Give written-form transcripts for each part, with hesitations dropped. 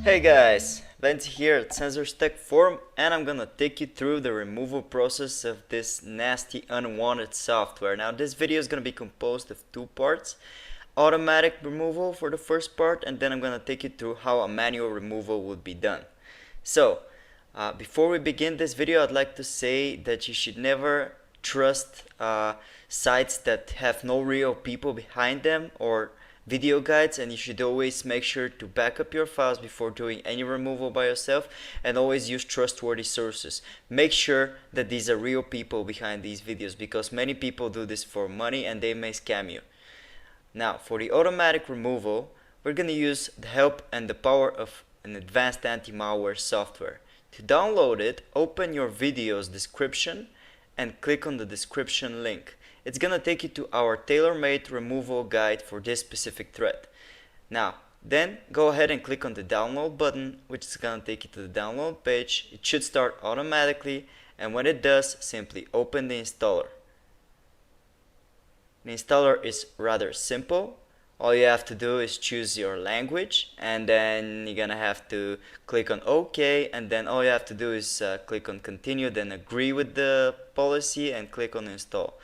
Hey guys, Vance here at Sensors Tech Forum, and I'm gonna take you through the removal process of this nasty unwanted software. Now this video is gonna be composed of two parts: automatic removal for the first part, and then I'm gonna take you through how a manual removal would be done. So before we begin this video, I'd like to say that you should never trust sites that have no real people behind them or video guides, and you should always make sure to back up your files before doing any removal by yourself, and always use trustworthy sources. Make sure that these are real people behind these videos, because many people do this for money and they may scam you. Now for the automatic removal, we're going to use the help and the power of an advanced anti-malware software. To download it, open your video's description and click on the description link. It's gonna take you to our tailor-made removal guide for this specific threat. Now, then go ahead and click on the download button, which is gonna take you to the download page. It should start automatically, and when it does, simply open the installer. The installer is rather simple. All you have to do is choose your language, and then you're gonna have to click on OK, and then all you have to do is click on continue, then agree with the policy and click on install.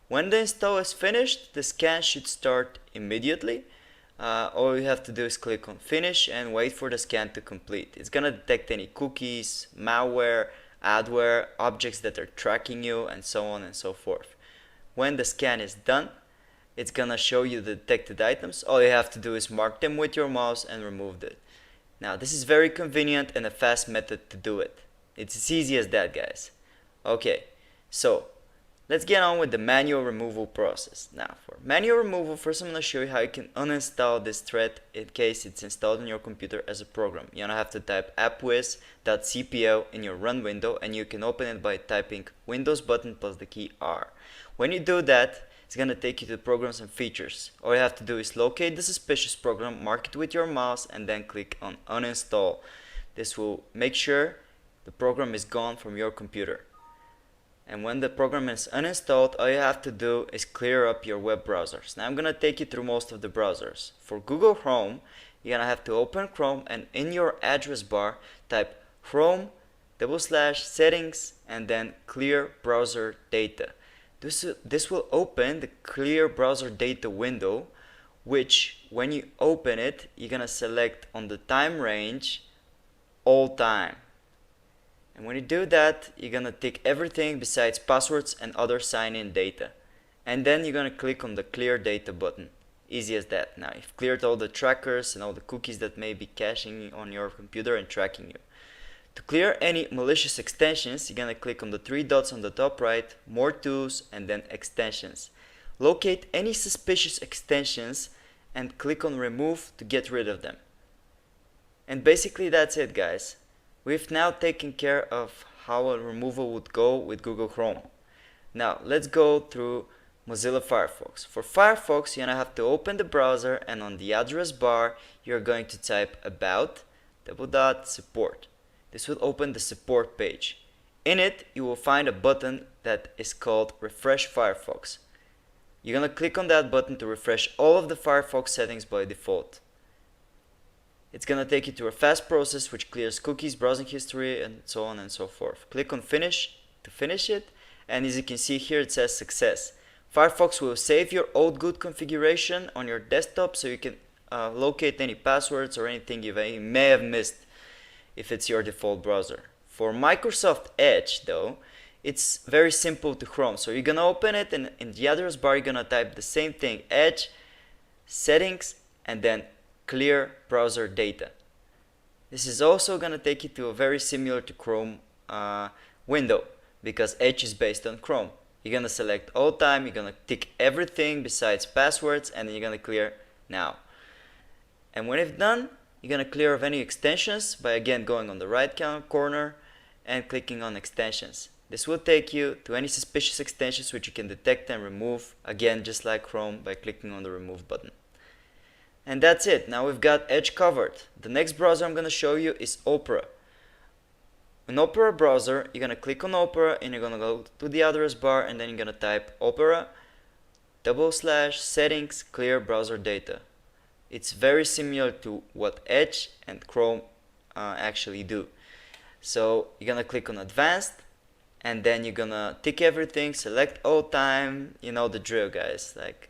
When the install is finished, the scan should start immediately. All you have to do is click on finish and wait for the scan to complete. It's gonna detect any cookies, malware, adware, objects that are tracking you, and so on and so forth. When the scan is done, it's gonna show you the detected items. All you have to do is mark them with your mouse and remove it. Now this is very convenient and a fast method to do it. It's as easy as that, guys. Okay, so let's get on with the manual removal process. Now for manual removal, first I'm gonna show you how you can uninstall this thread in case it's installed on your computer as a program. You're gonna have to type appwiz.cpl in your run window, and you can open it by typing Windows button plus the key R. When you do that, it's gonna take you to programs and features. All you have to do is locate the suspicious program, mark it with your mouse, and then click on uninstall. This will make sure the program is gone from your computer. And when the program is uninstalled, all you have to do is clear up your web browsers. Now I'm gonna take you through most of the browsers. For Google Chrome, you're gonna have to open Chrome, and in your address bar type Chrome/settings and then clear browser data. This will open the clear browser data window, which when you open it, you're gonna select on the time range all time. And when you do that, you're gonna tick everything besides passwords and other sign-in data. And then you're gonna click on the clear data button. Easy as that. Now you've cleared all the trackers and all the cookies that may be caching on your computer and tracking you. To clear any malicious extensions, you're gonna click on the three dots on the top right, more tools, and then extensions. Locate any suspicious extensions and click on remove to get rid of them. And basically that's it, guys. We've now taken care of how a removal would go with Google Chrome. Now let's go through Mozilla Firefox. For Firefox, you're gonna have to open the browser, and on the address bar you're going to type about /support. This will open the support page. In it, you will find a button that is called Refresh Firefox. You're gonna click on that button to refresh all of the Firefox settings by default. It's gonna take you to a fast process which clears cookies, browsing history, and so on and so forth. Click on finish to finish it, and as you can see here, it says success. Firefox will save your old good configuration on your desktop so you can locate any passwords or anything you may have missed if it's your default browser. For Microsoft Edge though, it's very simple to Chrome. So you're gonna open it, and in the address bar you're gonna type the same thing, Edge, settings, and then clear browser data. This is also gonna take you to a very similar to Chrome window, because Edge is based on Chrome. You're gonna select all time, you're gonna tick everything besides passwords, and then you're gonna clear now. And when it's done, you're gonna clear of any extensions by again going on the right corner and clicking on extensions. This will take you to any suspicious extensions which you can detect and remove, again just like Chrome, by clicking on the remove button. And that's it. Now we've got Edge covered. The next browser I'm gonna show you is Opera. In Opera browser, you're gonna click on Opera, and you're gonna go to the address bar, and then you're gonna type Opera/settings clear browser data. It's very similar to what Edge and Chrome actually do. So you're gonna click on advanced, and then you're gonna tick everything, select all time, you know the drill, guys. Like,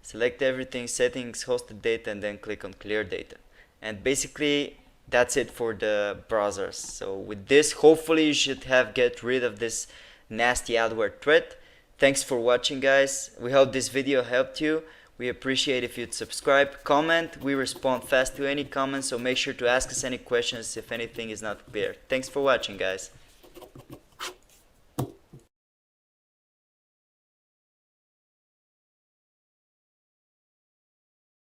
select everything, settings, hosted data, and then click on clear data. And basically that's it for the browsers. So with this, hopefully you should have get rid of this nasty adware threat. Thanks for watching, guys. We hope this video helped you. We appreciate if you'd subscribe, comment. We respond fast to any comments, so make sure to ask us any questions if anything is not clear. Thanks for watching, guys.